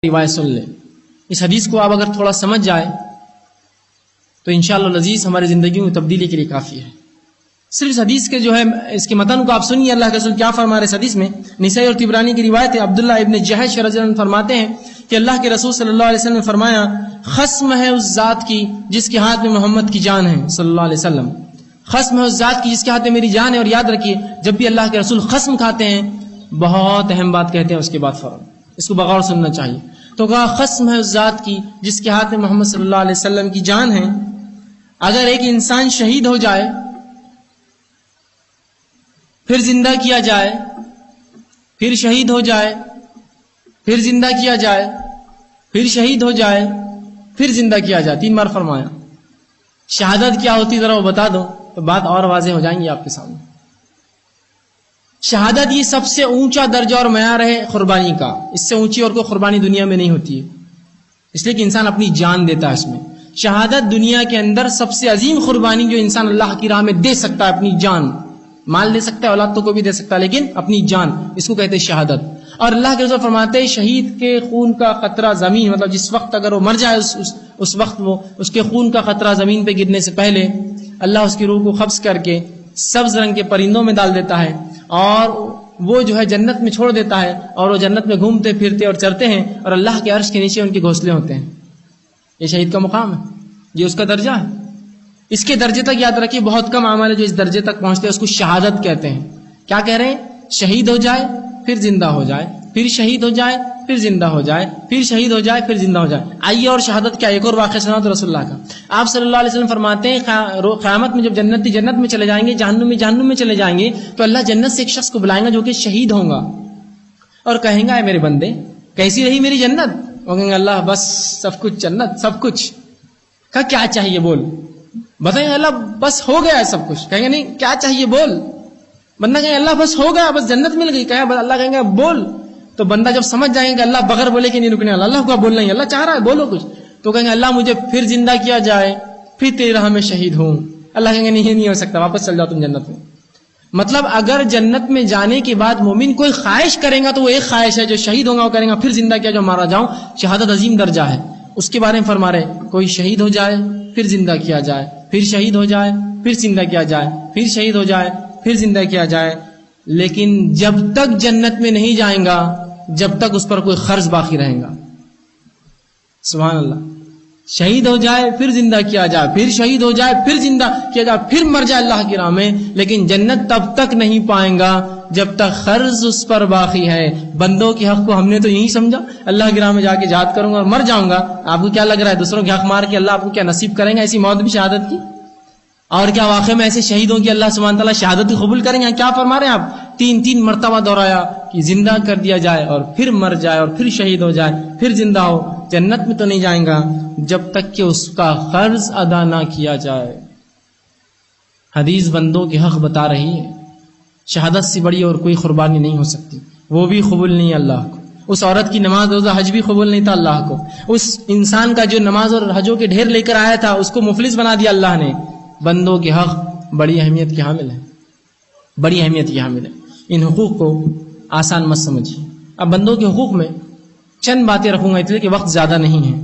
روایت سن لیں. اس حدیث کو آپ اگر تھوڑا سمجھ جائے تو انشاءاللہ العزیز ہماری زندگی میں تبدیلی کے لیے کافی ہے. صرف اس حدیث کے جو ہے اس کے متن کو آپ سنیے اللہ کے رسول کیا فرما رہے. اس حدیث میں نسائی اور طبرانی کی روایت ہے. عبداللہ ابن جہش رضی اللہ عنہ فرماتے ہیں کہ اللہ کے رسول صلی اللہ علیہ وسلم نے فرمایا خصم ہے اس ذات کی جس کے ہاتھ میں محمد کی جان ہے صلی اللہ علیہ وسلم. خصم ہے اس ذات کی جس کے ہاتھ میں میری جان ہے. اور یاد رکھیے جب بھی اللہ کے رسول خصم کھاتے ہیں بہت اہم بات کہتے ہیں اس کے بعد فوراً اس کو بغور سننا چاہیے. تو کہا خصم ہے اس ذات کی جس کے ہاتھ میں محمد صلی اللہ علیہ وسلم کی جان ہے. اگر ایک انسان شہید ہو جائے پھر زندہ کیا جائے پھر شہید ہو جائے پھر زندہ کیا جائے پھر شہید ہو جائے پھر زندہ کیا جائے 3 بار فرمایا. شہادت کیا ہوتی ذرا وہ بتا دو تو بات اور واضح ہو جائیں گی آپ کے سامنے. شہادت یہ سب سے اونچا درجہ اور معیار ہے قربانی کا. اس سے اونچی اور کوئی قربانی دنیا میں نہیں ہوتی ہے اس لیے کہ انسان اپنی جان دیتا ہے اس میں. شہادت دنیا کے اندر سب سے عظیم قربانی جو انسان اللہ کی راہ میں دے سکتا ہے. اپنی جان مال دے سکتا ہے اولاد تو کوئی بھی دے سکتا ہے لیکن اپنی جان اس کو کہتے ہیں شہادت. اور اللہ کے رسول فرماتے ہیں شہید کے خون کا قطرہ زمین مطلب جس وقت اگر وہ مر جائے اس وقت وہ اس کے خون کا قطرہ زمین پہ گرنے سے پہلے اللہ اس کی روح کو قبض کر کے سبز رنگ کے پرندوں میں ڈال دیتا ہے اور وہ جو ہے جنت میں چھوڑ دیتا ہے اور وہ جنت میں گھومتے پھرتے اور چرتے ہیں اور اللہ کے عرش کے نیچے ان کے گھونسلے ہوتے ہیں. یہ شہید کا مقام ہے یہ اس کا درجہ ہے. اس کے درجے تک یاد رکھیے بہت کم اعمال ہے جو اس درجے تک پہنچتے ہیں اس کو شہادت کہتے ہیں. کیا کہہ رہے ہیں شہید ہو جائے پھر زندہ ہو جائے پھر شہید ہو جائے پھر زندہ ہو جائے پھر شہید ہو جائے پھر زندہ ہو جائے. آئیے اور شہادت کیا ایک اور واقعہ سنا تو رسول اللہ کا. آپ صلی اللہ علیہ وسلم فرماتے ہیں قیامت میں جب جنتی جنت میں چلے جائیں گے جہنم میں چلے جائیں گے تو اللہ جنت سے ایک شخص کو بلائیں گا جو کہ شہید ہوں گا اور کہیں گا اے میرے بندے کیسی رہی میری جنت. وہ کہیں گے اللہ بس سب کچھ جنت سب کچھ. کہا کیا چاہیے بول بتائیں اللہ بس ہو گیا ہے سب کچھ. کہیں گے نہیں کیا چاہیے بول. بندہ کہیں اللہ بس ہو گیا بس جنت مل گئی. کہیں اللہ کہیں گے بول. تو بندہ جب سمجھ جائیں گے کہ اللہ بغیر بولے کہ نہیں رکنے والا اللہ کو بولنا ہی اللہ چاہ رہا ہے بولو کچھ. تو کہیں گے اللہ مجھے پھر زندہ کیا جائے پھر تیری راہ میں شہید ہوں. اللہ کہیں گے نہیں ہو سکتا واپس چل جاؤ تم جنت میں. مطلب اگر جنت میں جانے کے بعد مومن کوئی خواہش کرے گا تو وہ ایک خواہش ہے جو شہید ہوگا وہ کرے گا پھر زندہ کیا جو مارا جاؤں. شہادت عظیم درجہ ہے. اس کے بارے میں فرما رہے کوئی شہید ہو جائے پھر زندہ کیا جائے پھر شہید ہو جائے پھر زندہ کیا جائے پھر شہید ہو جائے پھر زندہ کیا جائے لیکن جب تک جنت میں نہیں جائیں گا جب تک اس پر کوئی قرض باقی رہے گا. سبحان اللہ. شہید ہو جائے پھر زندہ کیا جائے پھر شہید ہو جائے پھر زندہ کیا جائے پھر مر جائے اللہ کی راہ میں لیکن جنت تب تک نہیں پائیں گا جب تک قرض اس پر باقی ہے. بندوں کے حق کو ہم نے تو یہی سمجھا اللہ کی راہ میں جا کے جہاد کروں گا اور مر جاؤں گا. آپ کو کیا لگ رہا ہے دوسروں کے حق مار کے اللہ آپ کو کیا نصیب کریں گے ایسی موت بھی شہادت کی. اور کیا واقعہ میں ایسے شہیدوں کی اللہ سبحانہ تعالیٰ شہادت کی قبول کریں گے. کیا فرما رہے ہیں آپ 3 مرتبہ دہرایا کہ زندہ کر دیا جائے اور پھر مر جائے اور پھر شہید ہو جائے پھر زندہ ہو جنت میں تو نہیں جائیں گا جب تک کہ اس کا قرض ادا نہ کیا جائے. حدیث بندوں کے حق بتا رہی ہے. شہادت سے بڑی اور کوئی قربانی نہیں ہو سکتی. وہ بھی قبول نہیں اللہ کو. اس عورت کی نماز روزہ حج بھی قبول نہیں تھا اللہ کو. اس انسان کا جو نماز اور حجوں کے ڈھیر لے کر آیا تھا اس کو مفلس بنا دیا اللہ نے. بندوں کے حق بڑی اہمیت کے حامل ہے بڑی اہمیت کے حامل ہے. ان حقوق کو آسان مت سمجھیے. اب بندوں کے حقوق میں چند باتیں رکھوں گا اس لیے کہ وقت زیادہ نہیں ہے.